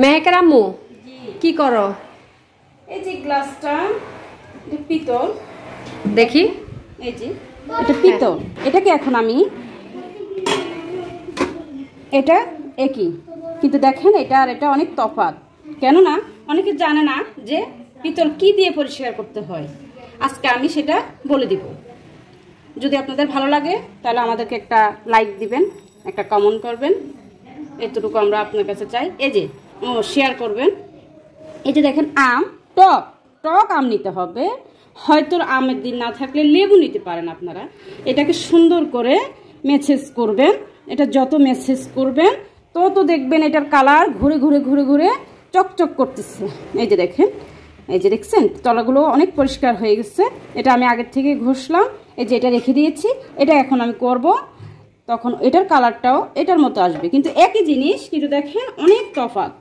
মেহেকের আম্মু কি করো? এই যে গ্লাসটা পিতল, দেখি। এই যে এটা পিতল, এটাকে এখন আমি এটা একই, কিন্তু দেখেন এটা আর এটা অনেক তফাৎ। কেননা অনেকে জানে না যে পিতল কি দিয়ে পরিষ্কার করতে হয়। আজকে আমি সেটা বলে দিব। যদি আপনাদের ভালো লাগে তাহলে আমাদেরকে একটা লাইক দিবেন, একটা কমেন্ট করবেন, এতটুকু আমরা আপনার কাছে চাই। এই যে শেয়ার করবেন। এই যে দেখেন আম, টক টক আম নিতে হবে। হয়তো আমের দিন না থাকলে লেবু নিতে পারেন আপনারা। এটাকে সুন্দর করে মেসেজ করবেন। এটা যত মেসেজ করবেন তত দেখবেন এটার কালার ঘুরে ঘুরে ঘুরে ঘুরে চকচক করতেছে। এই যে দেখেন, এই যে দেখছেন তলাগুলো অনেক পরিষ্কার হয়ে গেছে। এটা আমি আগের থেকে ঘষলাম। এই যে এটা রেখে দিয়েছি। এটা এখন আমি করব, তখন এটার কালারটাও এটার মতো আসবে, কিন্তু একই জিনিস, কিন্তু দেখেন অনেক তফাৎ।